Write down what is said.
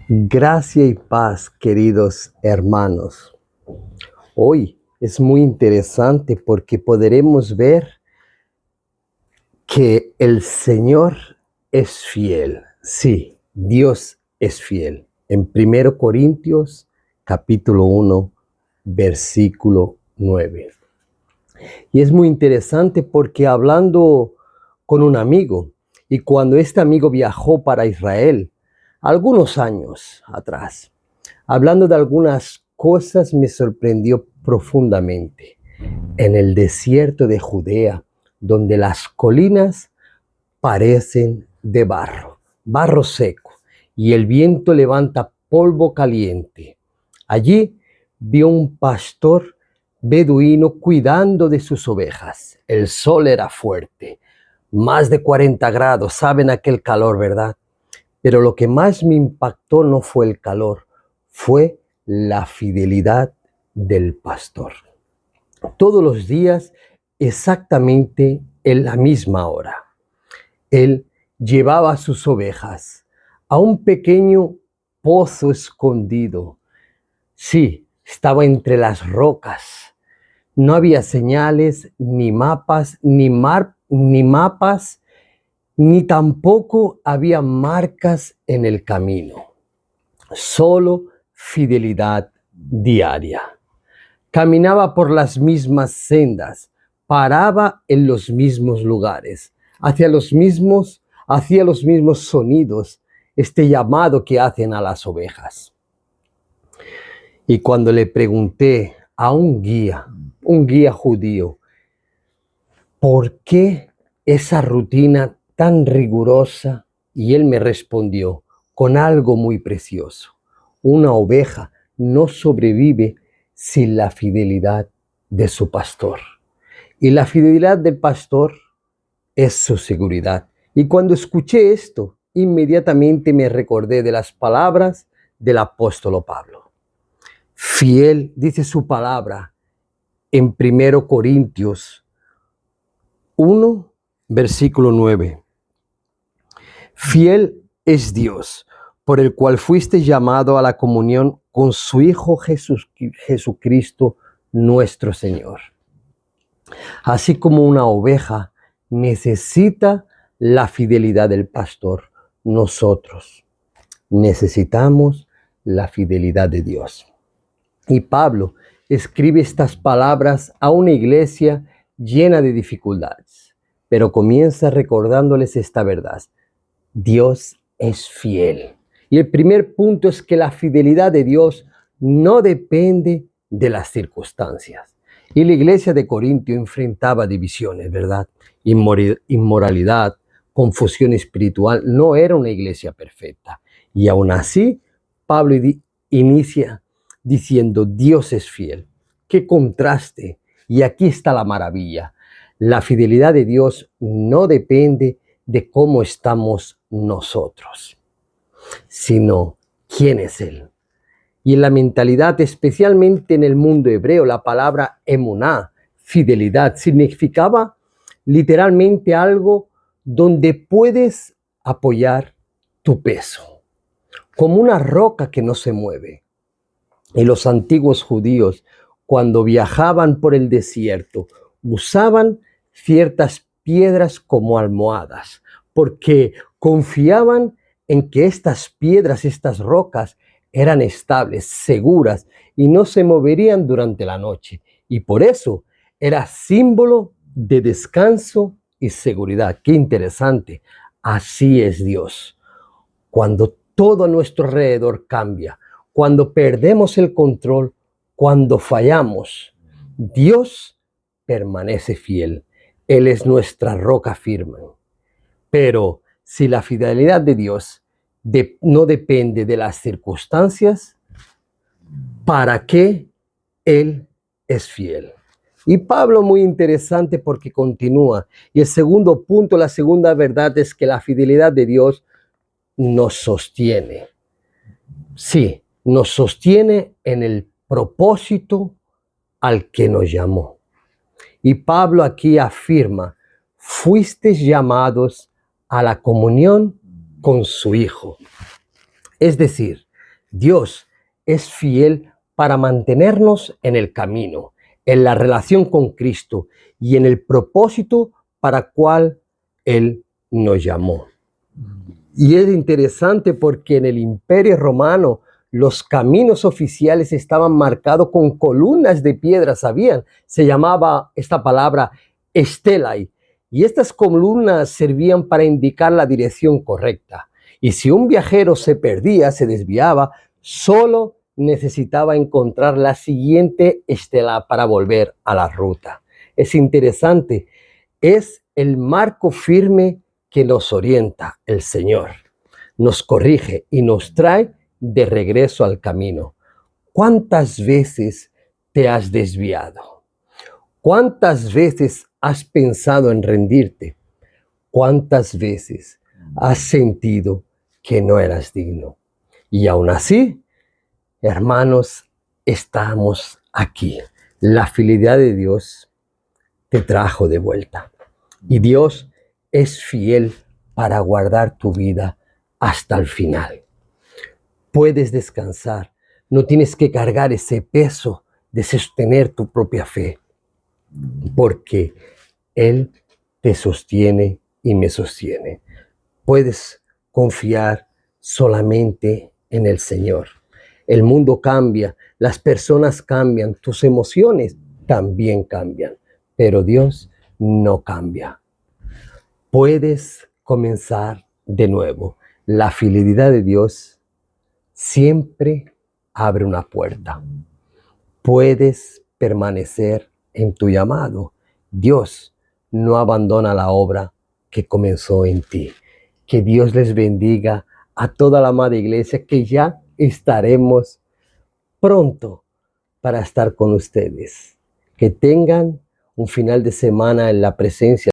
Gracia y paz, queridos hermanos. Hoy es muy interesante porque podremos ver que el Señor es fiel. Sí, Dios es fiel. En 1 Corintios capítulo 1, versículo 9. Y es muy interesante porque hablando con un amigo, y cuando este amigo viajó para Israel, algunos años atrás, hablando de algunas cosas, me sorprendió profundamente. En el desierto de Judea, donde las colinas parecen de barro, barro seco, y el viento levanta polvo caliente. Allí vio un pastor beduino cuidando de sus ovejas. El sol era fuerte, más de 40 grados, saben aquel calor, ¿verdad? Pero lo que más me impactó no fue el calor, fue la fidelidad del pastor. Todos los días, exactamente en la misma hora, él llevaba a sus ovejas a un pequeño pozo escondido. Sí, estaba entre las rocas. No había señales, ni mapas, ni tampoco había marcas en el camino. Solo fidelidad diaria. Caminaba por las mismas sendas, paraba en los mismos lugares, hacía los mismos sonidos, este llamado que hacen a las ovejas. Y cuando le pregunté a un guía judío, ¿por qué esa rutina tan rigurosa? Y él me respondió con algo muy precioso. Una oveja no sobrevive sin la fidelidad de su pastor. Y la fidelidad del pastor es su seguridad. Y cuando escuché esto, inmediatamente me recordé de las palabras del apóstol Pablo. Fiel, dice su palabra en 1 Corintios 1, versículo 9. Fiel es Dios, por el cual fuiste llamado a la comunión con su Hijo Jesucristo, nuestro Señor. Así como una oveja necesita la fidelidad del pastor, nosotros necesitamos la fidelidad de Dios. Y Pablo escribe estas palabras a una iglesia llena de dificultades, pero comienza recordándoles esta verdad. Dios es fiel. Y el primer punto es que la fidelidad de Dios no depende de las circunstancias. Y la iglesia de Corintio enfrentaba divisiones, ¿verdad? Inmoralidad, confusión espiritual. No era una iglesia perfecta. Y aún así, Pablo inicia diciendo, Dios es fiel. ¡Qué contraste! Y aquí está la maravilla. La fidelidad de Dios no depende de cómo estamos nosotros, sino quién es Él. Y en la mentalidad, especialmente en el mundo hebreo, la palabra emuná, fidelidad, significaba literalmente algo donde puedes apoyar tu peso, como una roca que no se mueve. Y los antiguos judíos, cuando viajaban por el desierto, usaban ciertas piedras como almohadas, porque confiaban en que estas piedras, estas rocas, eran estables, seguras y no se moverían durante la noche. Y por eso era símbolo de descanso y seguridad. Qué interesante. Así es Dios. Cuando todo a nuestro alrededor cambia, cuando perdemos el control, cuando fallamos, Dios permanece fiel. Él es nuestra roca firme. Pero si la fidelidad de Dios no depende de las circunstancias, ¿para qué Él es fiel? Y Pablo muy interesante porque continúa. Y el segundo punto, la segunda verdad es que la fidelidad de Dios nos sostiene. Sí, nos sostiene en el propósito al que nos llamó. Y Pablo aquí afirma, fuisteis llamados a la comunión con su Hijo. Es decir, Dios es fiel para mantenernos en el camino, en la relación con Cristo y en el propósito para cual Él nos llamó. Y es interesante porque en el Imperio Romano los caminos oficiales estaban marcados con columnas de piedra, ¿sabían? Se llamaba esta palabra estelai. Y estas columnas servían para indicar la dirección correcta. Y si un viajero se perdía, se desviaba, solo necesitaba encontrar la siguiente estela para volver a la ruta. Es interesante, es el marco firme que nos orienta el Señor, nos corrige y nos trae de regreso al camino. ¿Cuántas veces te has desviado? ¿Cuántas veces has pensado en rendirte? ¿Cuántas veces has sentido que no eras digno? Y aún así, hermanos, estamos aquí. La fidelidad de Dios te trajo de vuelta. Y Dios es fiel para guardar tu vida hasta el final. Puedes descansar. No tienes que cargar ese peso de sostener tu propia fe, porque Él te sostiene y me sostiene. Puedes confiar solamente en el Señor. El mundo cambia, las personas cambian, tus emociones también cambian, pero Dios no cambia. Puedes comenzar de nuevo. La fidelidad de Dios siempre abre una puerta. Puedes permanecer en tu llamado. Dios no abandona la obra que comenzó en ti. Que Dios les bendiga a toda la amada iglesia, que ya estaremos pronto para estar con ustedes. Que tengan un final de semana en la presencia